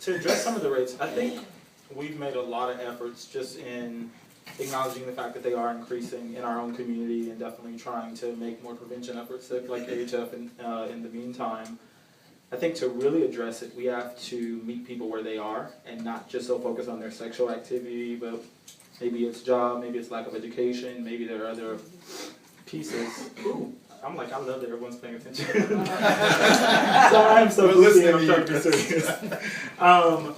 To address some of the rates, I think we've made a lot of efforts just in acknowledging the fact that they are increasing in our own community and definitely trying to make more prevention efforts like AHF in the meantime. I think to really address it, we have to meet people where they are and not just so focused on their sexual activity, but maybe it's job, maybe it's lack of education, maybe there are other pieces. Ooh, I'm like, I love that everyone's paying attention. So I'm so listening. I'm trying to be serious.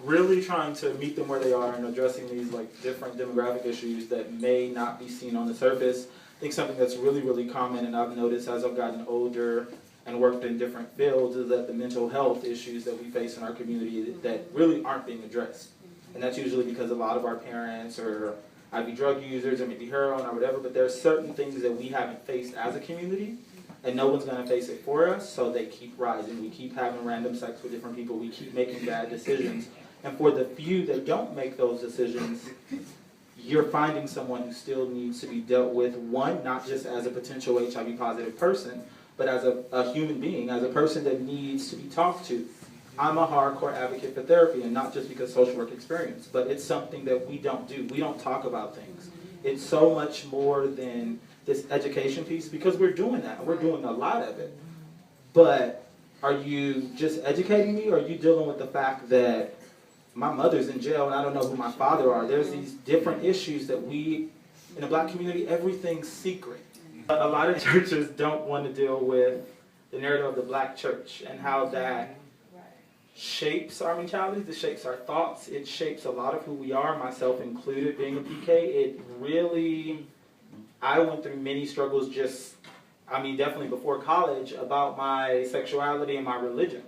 Really trying to meet them where they are and addressing these like different demographic issues that may not be seen on the surface. I think something that's really, really common, and I've noticed as I've gotten older and worked in different fields, is that the mental health issues that we face in our community that really aren't being addressed. And that's usually because a lot of our parents are IV drug users or maybe heroin or whatever, but there are certain things that we haven't faced as a community, and no one's going to face it for us, so they keep rising. We keep having random sex with different people. We keep making bad decisions. And for the few that don't make those decisions, you're finding someone who still needs to be dealt with, one, not just as a potential HIV positive person, but as a human being, as a person that needs to be talked to. I'm a hardcore advocate for therapy, and not just because social work experience, but it's something that we don't do. We don't talk about things. It's so much more than this education piece, because we're doing that. We're doing a lot of it. But are you just educating me, or are you dealing with the fact that my mother's in jail and I don't know who my father are? There's these different issues that we, in the Black community, everything's secret. A lot of churches don't want to deal with the narrative of the Black church and how that shapes our mentality, it shapes our thoughts, it shapes a lot of who we are, myself included, being a PK. It really, I went through many struggles definitely before college, about my sexuality and my religion.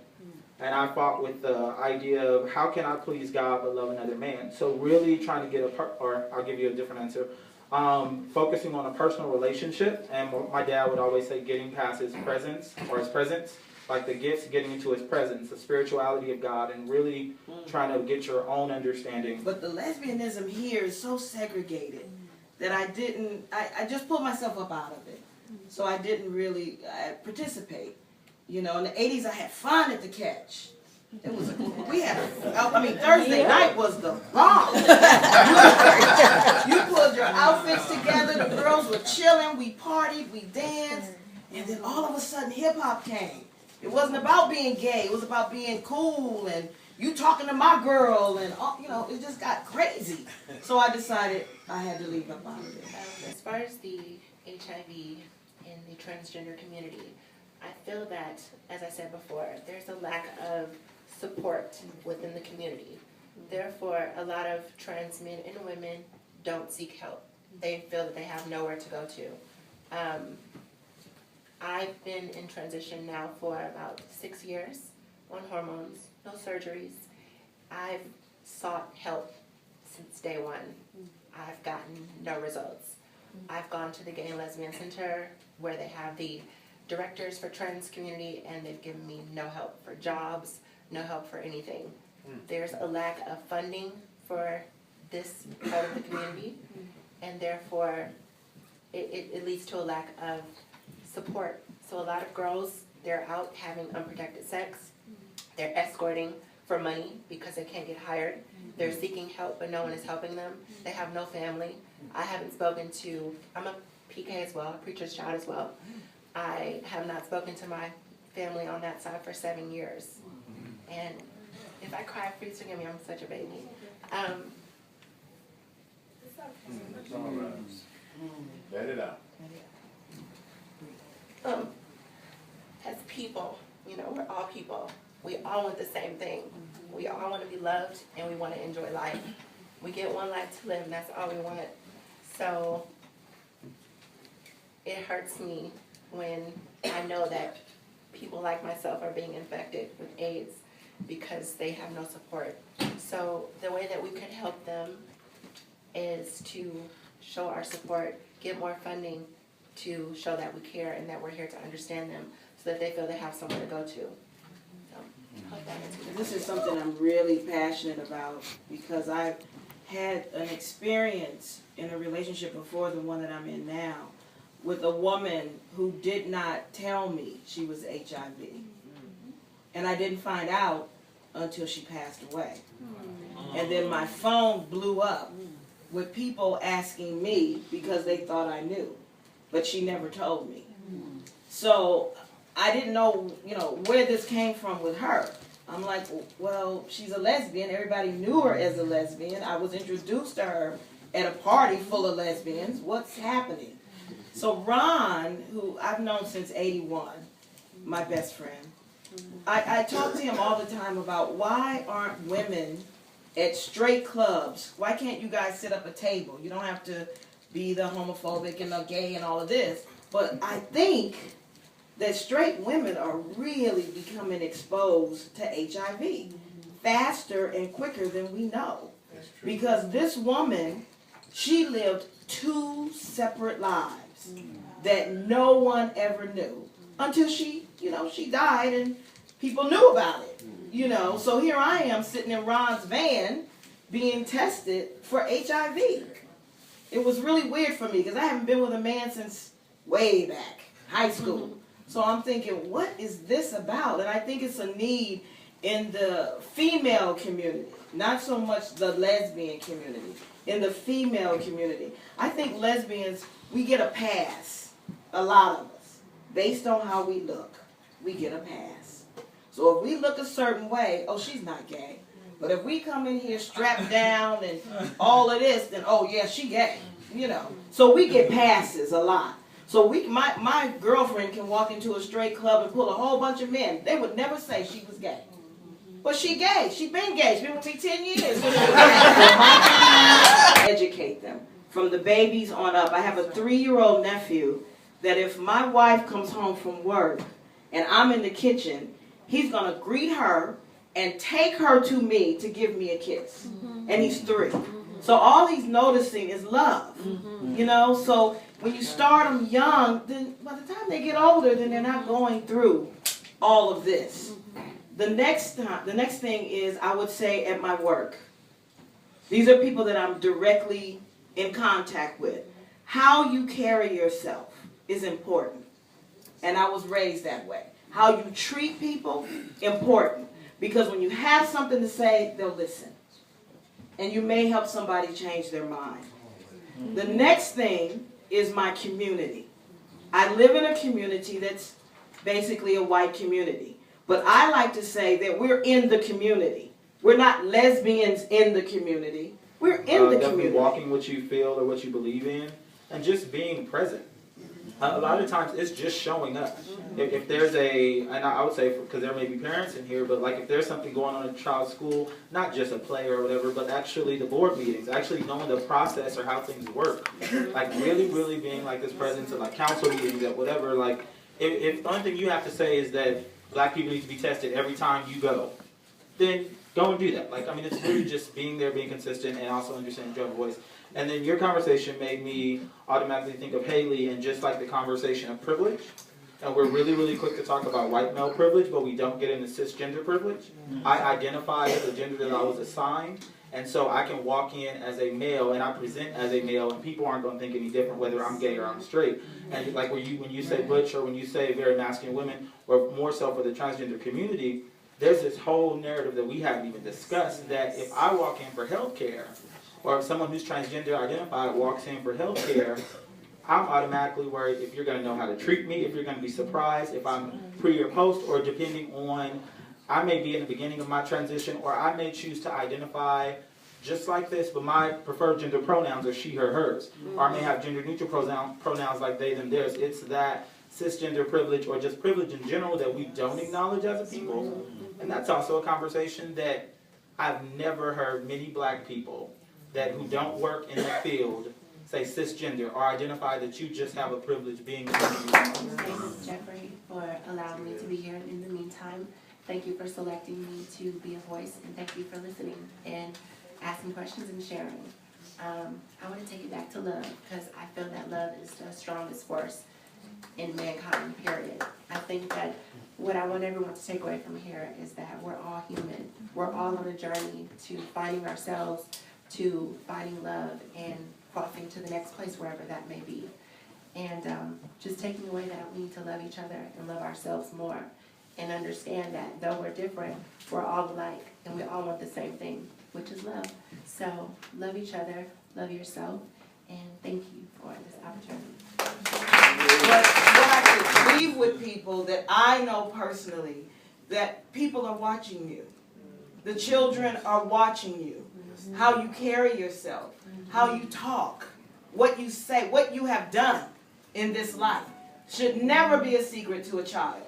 And I fought with the idea of how can I please God but love another man? So really trying to get or I'll give you a different answer, focusing on a personal relationship. And my dad would always say getting past his presence, or his presence, like the gifts, getting into his presence, the spirituality of God, and really trying to get your own understanding. But the lesbianism here is so segregated that I just pulled myself up out of it. So I didn't really participate. You know, in the 80s I had fun at the Catch. It was Thursday night was the bomb. You pulled your outfits together, the girls were chilling, we partied, we danced, and then all of a sudden hip hop came. It wasn't about being gay, it was about being cool and you talking to my girl and it just got crazy. So I decided I had to leave up out of it. As far as the HIV in the transgender community, I feel that, as I said before, there's a lack of support within the community. Therefore, a lot of trans men and women don't seek help. They feel that they have nowhere to go to. I've been in transition now for about 6 years on hormones, no surgeries. I've sought help since day one. I've gotten no results. I've gone to the Gay and Lesbian Center where they have the directors for trans community, and they've given me no help for jobs, no help for anything. There's a lack of funding for this part of the community, and therefore it leads to a lack of support. So a lot of girls, they're out having unprotected sex, they're escorting for money because they can't get hired, they're seeking help but no one is helping them, they have no family. I haven't spoken to, I'm a PK as well, a preacher's child as well. I have not spoken to my family on that side for 7 years. And if I cry, please forgive me, I'm such a baby. It's all right. Let it out. As people, we're all people. We all want the same thing. We all want to be loved and we want to enjoy life. We get one life to live and that's all we want. So it hurts me when I know that people like myself are being infected with AIDS because they have no support. So the way that we could help them is to show our support, get more funding to show that we care and that we're here to understand them so that they feel they have somewhere to go to. So, I hope that answers your This is something I'm really passionate about because I've had an experience in a relationship before the one that I'm in now with a woman who did not tell me she was HIV. And I didn't find out until she passed away. And then my phone blew up with people asking me because they thought I knew, but she never told me. So I didn't know, where this came from with her. I'm like, well, she's a lesbian. Everybody knew her as a lesbian. I was introduced to her at a party full of lesbians. What's happening? So Ron, who I've known since '81, my best friend, I talk to him all the time about why aren't women at straight clubs? Why can't you guys sit up a table? You don't have to be the homophobic and the gay and all of this. But I think that straight women are really becoming exposed to HIV faster and quicker than we know. Because this woman, she lived 2 separate lives that no one ever knew until she, she died and people knew about it. So here I am sitting in Ron's van being tested for HIV. It was really weird for me because I haven't been with a man since way back, high school. So I'm thinking, what is this about? And I think it's a need in the female community, not so much the lesbian community, in the female community. I think lesbians, we get a pass, a lot of us, based on how we look. We get a pass. So if we look a certain way, oh, she's not gay. But if we come in here strapped down and all of this, then, oh, yeah, she gay, So we get passes a lot. So my girlfriend can walk into a straight club and pull a whole bunch of men. They would never say she was gay. But she gay. She been gay. She been with me 10 years. Educate them from the babies on up. I have a 3-year-old nephew that if my wife comes home from work and I'm in the kitchen, he's going to greet her and take her to me to give me a kiss. And he's 3. So all he's noticing is love. So when you start them young, then by the time they get older, then they're not going through all of this. The next thing is, I would say, at my work. These are people that I'm directly in contact with. How you carry yourself is important. And I was raised that way. How you treat people, important. Because when you have something to say, they'll listen. And you may help somebody change their mind. The next thing is my community. I live in a community that's basically a white community. But I like to say that we're in the community. We're not lesbians in the community. We're in the community. Walking what you feel or what you believe in, and just being present. A lot of times it's just showing up. If there's and I would say, because there may be parents in here, but like if there's something going on in a child's school, not just a play or whatever, but actually the board meetings, actually knowing the process or how things work. Like really, really being like this presence at like council meetings at whatever. Like if the only thing you have to say is that black people need to be tested every time you go, then go and do that. Like, I mean, it's really just being there, being consistent, and also understanding your voice. And then your conversation made me automatically think of Haley and just like the conversation of privilege. And we're really, really quick to talk about white male privilege, but we don't get into cisgender privilege. I identify as the gender that I was assigned, and so I can walk in as a male and I present as a male, and people aren't going to think any different whether I'm gay or I'm straight. And like when you say butch or when you say very masculine women, or more so for the transgender community, there's this whole narrative that we haven't even discussed that if I walk in for health care, or if someone who's transgender identified walks in for health care, I'm automatically worried if you're going to know how to treat me, if you're going to be surprised, if I'm pre or post, or depending on, I may be in the beginning of my transition, or I may choose to identify just like this, but my preferred gender pronouns are she, her, hers. Or I may have gender neutral pronouns like they, them, theirs. It's that cisgender privilege, or just privilege in general, that we don't acknowledge as a people. And that's also a conversation that I've never heard many black people who don't work in the field say cisgender or identify that you just have a privilege being in the community. Thank you, Jeffrey, for allowing me to be here. In the meantime, thank you for selecting me to be a voice, and thank you for listening and asking questions and sharing. I want to take it back to love, because I feel that love is the strongest force in mankind, period. I think that what I want everyone to take away from here is that we're all human. We're all on a journey to finding ourselves, to finding love, and crossing to the next place, wherever that may be. And just taking away that we need to love each other and love ourselves more. and understand that though we're different, we're all alike, and we all want the same thing, which is love. So love each other, love yourself, and thank you for this opportunity. But what I could leave with people that I know personally, that people are watching you. The children are watching you. How you carry yourself, how you talk, what you say, what you have done in this life should never be a secret to a child.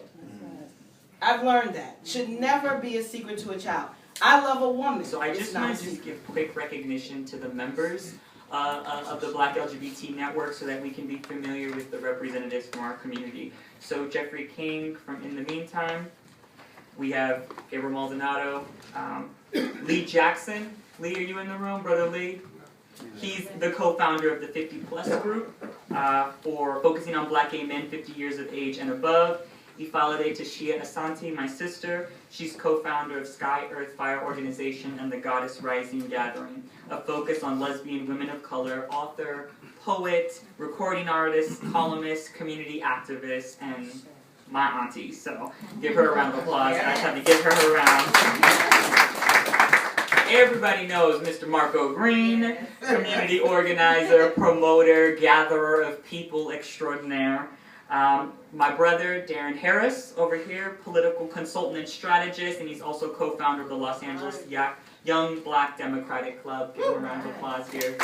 I've learned that. Should never be a secret to a child. I love a woman. So I It's just not a want to just secret. give quick recognition to the members of the Black LGBT Network so that we can be familiar with the representatives from our community. So Jeffrey King from In the Meantime. We have Gabriel Maldonado. Lee Jackson. Lee, are you in the room? Brother Lee? He's the co-founder of the 50 Plus group for focusing on Black gay men 50 years of age and above. Ifalade Tashia Asante, my sister. She's co-founder of Sky, Earth, Fire Organization and the Goddess Rising Gathering, a focus on lesbian women of color, author, poet, recording artist, columnist, community activist, and my auntie. So give her a round of applause. I just have to give her a round. Everybody knows Mr. Marco Green, community organizer, promoter, gatherer of people extraordinaire. My brother, Darren Harris, over here, political consultant and strategist, and he's also co-founder of the Los Angeles Young Black Democratic Club. Give him a round of applause here.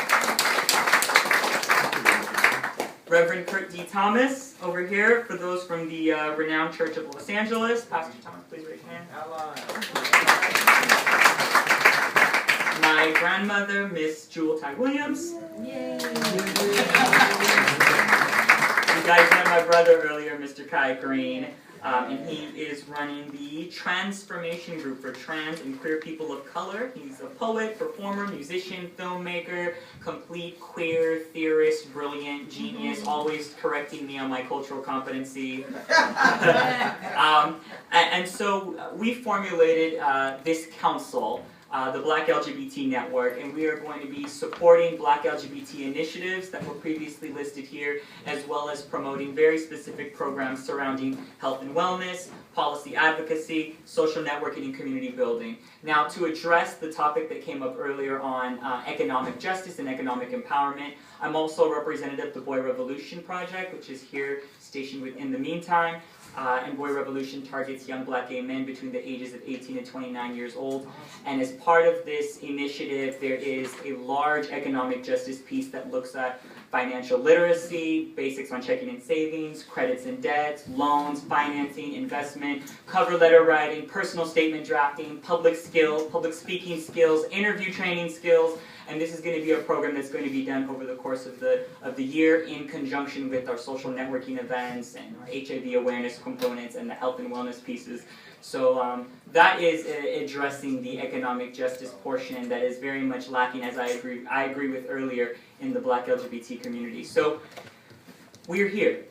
Reverend Kurt D. Thomas, over here, for those from the renowned Church of Los Angeles. Pastor Thomas, please raise your hand. My grandmother, Miss Jewel Ty Williams. Yay! You guys met my brother earlier, Mr. Kai Green, and he is running the Transformation Group for trans and queer people of color. He's a poet, performer, musician, filmmaker, complete queer theorist, brilliant, genius, always correcting me on my cultural competency. And so we formulated this council, the Black LGBT Network, and we are going to be supporting Black LGBT initiatives that were previously listed here, as well as promoting very specific programs surrounding health and wellness, policy advocacy, social networking, and community building. Now, to address the topic that came up earlier on economic justice and economic empowerment, I'm also a representative of the Boy Revolution Project, which is here stationed within the meantime. And Boy Revolution targets young Black gay men between the ages of 18 and 29 years old. And as part of this initiative, there is a large economic justice piece that looks at financial literacy, basics on checking and savings, credits and debts, loans, financing, investment, cover letter writing, personal statement drafting, public skills, public speaking skills, interview training skills. And this is going to be a program that's going to be done over the course of the year in conjunction with our social networking events and our HIV awareness components and the health and wellness pieces. So that is addressing the economic justice portion that is very much lacking, as I agree with earlier, in the Black LGBT community. So we're here.